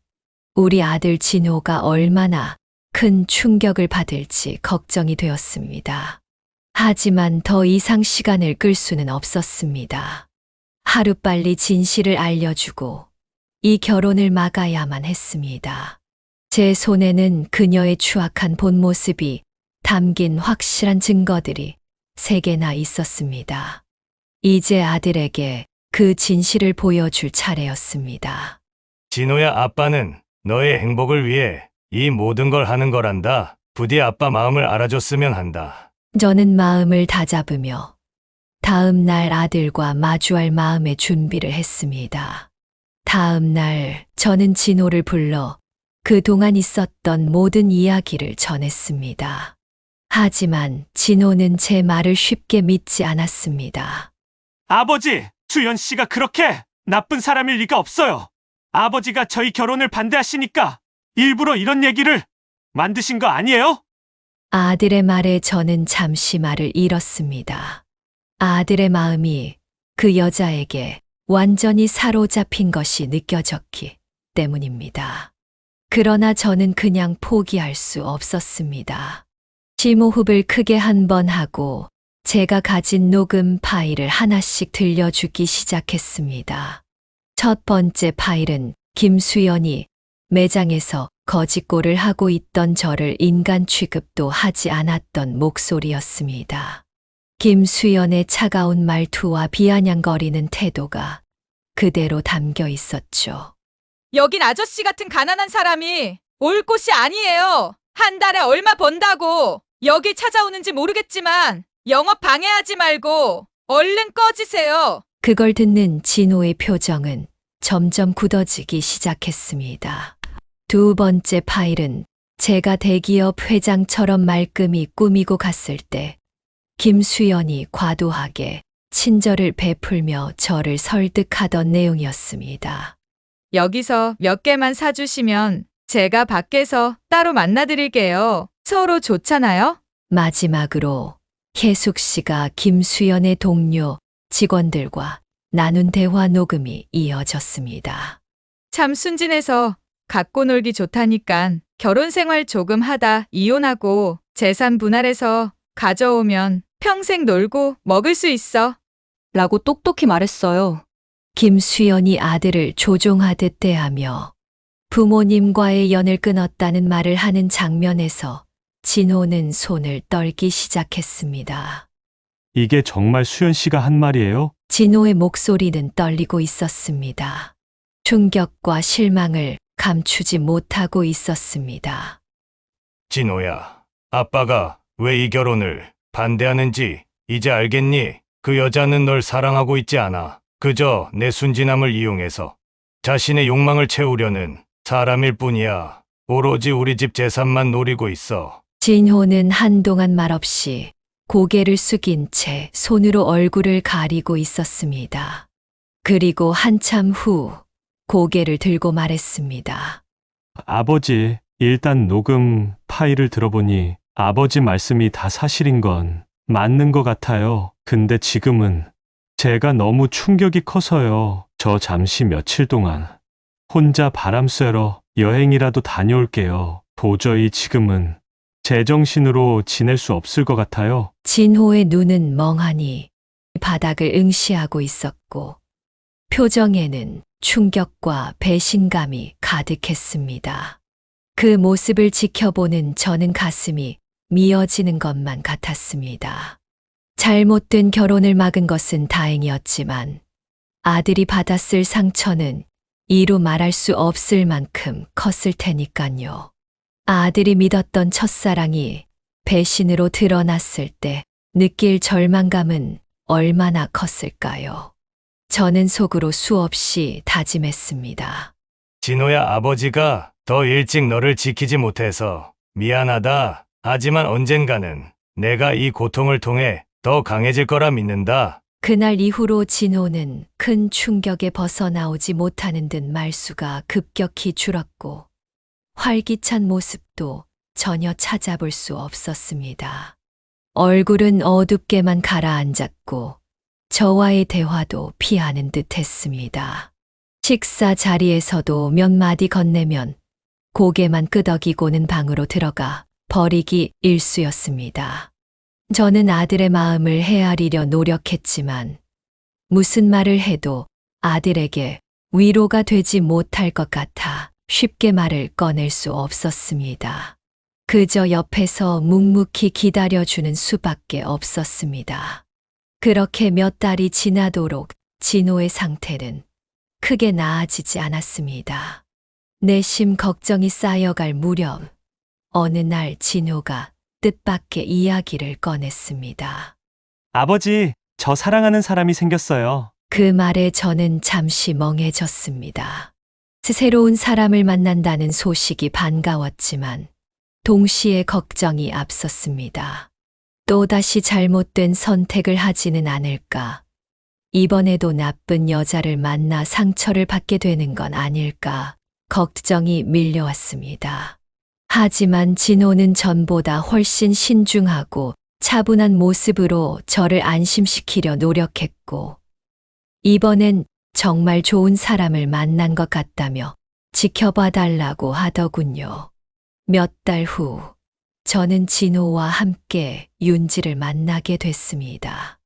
우리 아들 진호가 얼마나 큰 충격을 받을지 걱정이 되었습니다. 하지만 더 이상 시간을 끌 수는 없었습니다. 하루빨리 진실을 알려주고 이 결혼을 막아야만 했습니다. 제 손에는 그녀의 추악한 본 모습이 담긴 확실한 증거들이 3개나 있었습니다. 이제 아들에게 그 진실을 보여줄 차례였습니다. 진호야, 아빠는 너의 행복을 위해 이 모든 걸 하는 거란다. 부디 아빠 마음을 알아줬으면 한다. 저는 마음을 다잡으며 다음 날 아들과 마주할 마음의 준비를 했습니다. 다음 날 저는 진호를 불러 그동안 있었던 모든 이야기를 전했습니다. 하지만 진호는 제 말을 쉽게 믿지 않았습니다. 아버지, 수연 씨가 그렇게 나쁜 사람일 리가 없어요. 아버지가 저희 결혼을 반대하시니까 일부러 이런 얘기를 만드신 거 아니에요? 아들의 말에 저는 잠시 말을 잃었습니다. 아들의 마음이 그 여자에게 완전히 사로잡힌 것이 느껴졌기 때문입니다. 그러나 저는 그냥 포기할 수 없었습니다. 심호흡을 크게 한 번 하고 제가 가진 녹음 파일을 하나씩 들려주기 시작했습니다. 첫 번째 파일은 김수연이 매장에서 거짓골을 하고 있던 저를 인간 취급도 하지 않았던 목소리였습니다. 김수연의 차가운 말투와 비아냥거리는 태도가 그대로 담겨 있었죠. 여긴 아저씨 같은 가난한 사람이 올 곳이 아니에요. 한 달에 얼마 번다고 여기 찾아오는지 모르겠지만 영업 방해하지 말고 얼른 꺼지세요. 그걸 듣는 진호의 표정은 점점 굳어지기 시작했습니다. 두 번째 파일은 제가 대기업 회장처럼 말끔히 꾸미고 갔을 때 김수연이 과도하게 친절을 베풀며 저를 설득하던 내용이었습니다. 여기서 몇 개만 사주시면 제가 밖에서 따로 만나드릴게요. 서로 좋잖아요? 마지막으로 혜숙 씨가 김수연의 동료 직원들과 나눈 대화 녹음이 이어졌습니다. 참 순진해서 갖고 놀기 좋다니깐 결혼 생활 조금 하다 이혼하고 재산 분할해서 가져오면 평생 놀고 먹을 수 있어. 라고 똑똑히 말했어요. 김수연이 아들을 조종하듯 대하며 부모님과의 연을 끊었다는 말을 하는 장면에서 진호는 손을 떨기 시작했습니다. 이게 정말 수연 씨가 한 말이에요? 진호의 목소리는 떨리고 있었습니다. 충격과 실망을 감추지 못하고 있었습니다. 진호야, 아빠가 왜 이 결혼을 반대하는지 이제 알겠니? 그 여자는 널 사랑하고 있지 않아. 그저 내 순진함을 이용해서 자신의 욕망을 채우려는 사람일 뿐이야. 오로지 우리 집 재산만 노리고 있어. 진호는 한동안 말없이 고개를 숙인 채 손으로 얼굴을 가리고 있었습니다. 그리고 한참 후 고개를 들고 말했습니다. 아버지, 일단 녹음 파일을 들어보니 아버지 말씀이 다 사실인 건 맞는 것 같아요. 근데 지금은 제가 너무 충격이 커서요. 저 잠시 며칠 동안 혼자 바람 쐬러 여행이라도 다녀올게요. 도저히 지금은 제정신으로 지낼 수 없을 것 같아요. 진호의 눈은 멍하니 바닥을 응시하고 있었고 표정에는 충격과 배신감이 가득했습니다. 그 모습을 지켜보는 저는 가슴이 미어지는 것만 같았습니다. 잘못된 결혼을 막은 것은 다행이었지만 아들이 받았을 상처는 이루 말할 수 없을 만큼 컸을 테니까요. 아들이 믿었던 첫사랑이 배신으로 드러났을 때 느낄 절망감은 얼마나 컸을까요? 저는 속으로 수없이 다짐했습니다. 진호야, 아버지가 더 일찍 너를 지키지 못해서 미안하다. 하지만 언젠가는 내가 이 고통을 통해 더 강해질 거라 믿는다. 그날 이후로 진호는 큰 충격에 벗어나오지 못하는 듯 말수가 급격히 줄었고 활기찬 모습도 전혀 찾아볼 수 없었습니다. 얼굴은 어둡게만 가라앉았고 저와의 대화도 피하는 듯 했습니다. 식사 자리에서도 몇 마디 건네면 고개만 끄덕이고는 방으로 들어가 버리기 일쑤였습니다. 저는 아들의 마음을 헤아리려 노력했지만 무슨 말을 해도 아들에게 위로가 되지 못할 것 같아 쉽게 말을 꺼낼 수 없었습니다. 그저 옆에서 묵묵히 기다려주는 수밖에 없었습니다. 그렇게 몇 달이 지나도록 진호의 상태는 크게 나아지지 않았습니다. 내심 걱정이 쌓여갈 무렵 어느 날 진호가 뜻밖의 이야기를 꺼냈습니다. 아버지, 저 사랑하는 사람이 생겼어요. 그 말에 저는 잠시 멍해졌습니다. 새로운 사람을 만난다는 소식이 반가웠지만 동시에 걱정이 앞섰습니다. 또다시 잘못된 선택을 하지는 않을까? 이번에도 나쁜 여자를 만나 상처를 받게 되는 건 아닐까? 걱정이 밀려왔습니다. 하지만 진호는 전보다 훨씬 신중하고 차분한 모습으로 저를 안심시키려 노력했고, 이번엔 정말 좋은 사람을 만난 것 같다며 지켜봐 달라고 하더군요. 몇 달 후, 저는 진호와 함께 윤지를 만나게 됐습니다.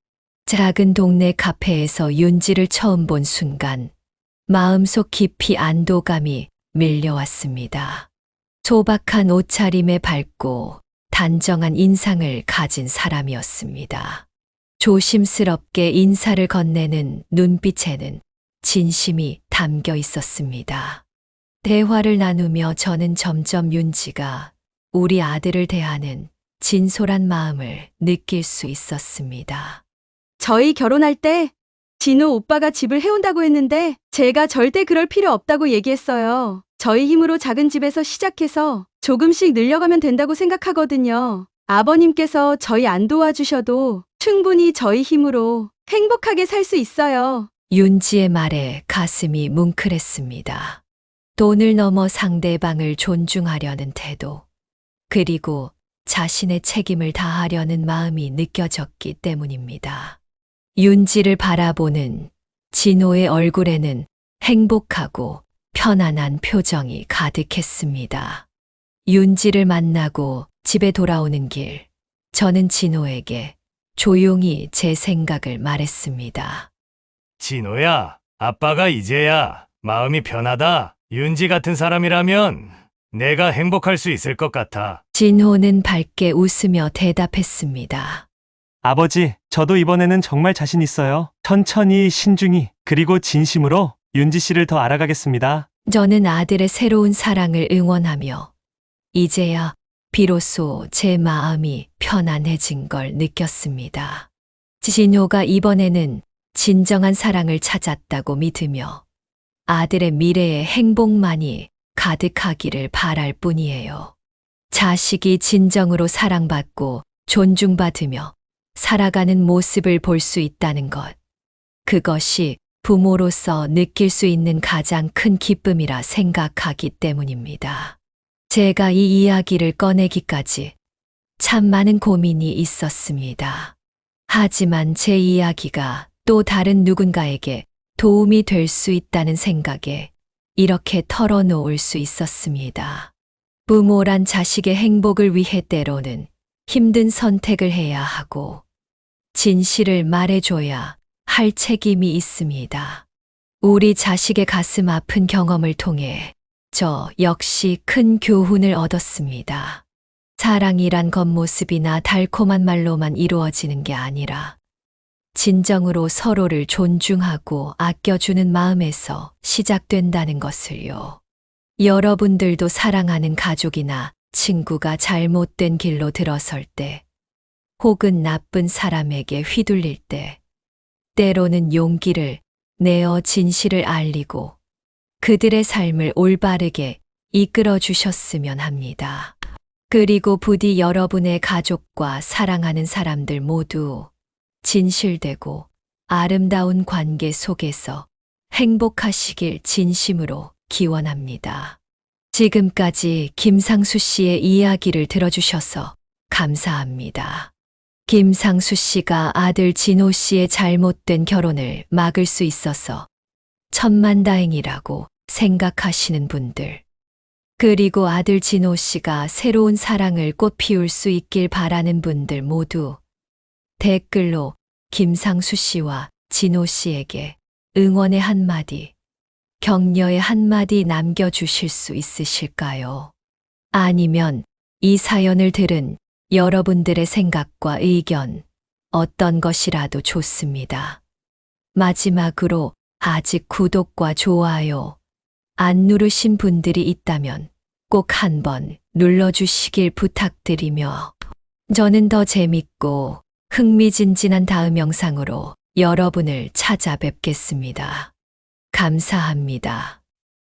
작은 동네 카페에서 윤지를 처음 본 순간 마음속 깊이 안도감이 밀려왔습니다. 소박한 옷차림에 밝고 단정한 인상을 가진 사람이었습니다. 조심스럽게 인사를 건네는 눈빛에는 진심이 담겨 있었습니다. 대화를 나누며 저는 점점 윤지가 우리 아들을 대하는 진솔한 마음을 느낄 수 있었습니다. 저희 결혼할 때 진호 오빠가 집을 해온다고 했는데 제가 절대 그럴 필요 없다고 얘기했어요. 저희 힘으로 작은 집에서 시작해서 조금씩 늘려가면 된다고 생각하거든요. 아버님께서 저희 안 도와주셔도 충분히 저희 힘으로 행복하게 살 수 있어요. 윤지의 말에 가슴이 뭉클했습니다. 돈을 넘어 상대방을 존중하려는 태도, 그리고 자신의 책임을 다하려는 마음이 느껴졌기 때문입니다. 윤지를 바라보는 진호의 얼굴에는 행복하고 편안한 표정이 가득했습니다. 윤지를 만나고 집에 돌아오는 길, 저는 진호에게 조용히 제 생각을 말했습니다. 진호야, 아빠가 이제야 마음이 편하다. 윤지 같은 사람이라면 내가 행복할 수 있을 것 같아. 진호는 밝게 웃으며 대답했습니다. 아버지, 저도 이번에는 정말 자신 있어요. 천천히 신중히 그리고 진심으로 윤지 씨를 더 알아가겠습니다. 저는 아들의 새로운 사랑을 응원하며 이제야 비로소 제 마음이 편안해진 걸 느꼈습니다. 진호가 이번에는 진정한 사랑을 찾았다고 믿으며 아들의 미래에 행복만이 가득하기를 바랄 뿐이에요. 자식이 진정으로 사랑받고 존중받으며 살아가는 모습을 볼 수 있다는 것. 그것이 부모로서 느낄 수 있는 가장 큰 기쁨이라 생각하기 때문입니다. 제가 이 이야기를 꺼내기까지 참 많은 고민이 있었습니다. 하지만 제 이야기가 또 다른 누군가에게 도움이 될 수 있다는 생각에 이렇게 털어놓을 수 있었습니다. 부모란 자식의 행복을 위해 때로는 힘든 선택을 해야 하고 진실을 말해줘야 할 책임이 있습니다. 우리 자식의 가슴 아픈 경험을 통해 저 역시 큰 교훈을 얻었습니다. 사랑이란 겉모습이나 달콤한 말로만 이루어지는 게 아니라 진정으로 서로를 존중하고 아껴주는 마음에서 시작된다는 것을요. 여러분들도 사랑하는 가족이나 친구가 잘못된 길로 들어설 때, 혹은 나쁜 사람에게 휘둘릴 때, 때로는 용기를 내어 진실을 알리고 그들의 삶을 올바르게 이끌어 주셨으면 합니다. 그리고 부디 여러분의 가족과 사랑하는 사람들 모두 진실되고 아름다운 관계 속에서 행복하시길 진심으로 기원합니다. 지금까지 김상수 씨의 이야기를 들어주셔서 감사합니다. 김상수 씨가 아들 진호 씨의 잘못된 결혼을 막을 수 있어서 천만다행이라고 생각하시는 분들, 그리고 아들 진호 씨가 새로운 사랑을 꽃 피울 수 있길 바라는 분들 모두 댓글로 김상수 씨와 진호 씨에게 응원의 한마디, 격려의 한마디 남겨주실 수 있으실까요? 아니면 이 사연을 들은 여러분들의 생각과 의견, 어떤 것이라도 좋습니다. 마지막으로 아직 구독과 좋아요 안 누르신 분들이 있다면 꼭 한번 눌러주시길 부탁드리며 저는 더 재밌고 흥미진진한 다음 영상으로 여러분을 찾아뵙겠습니다. 감사합니다.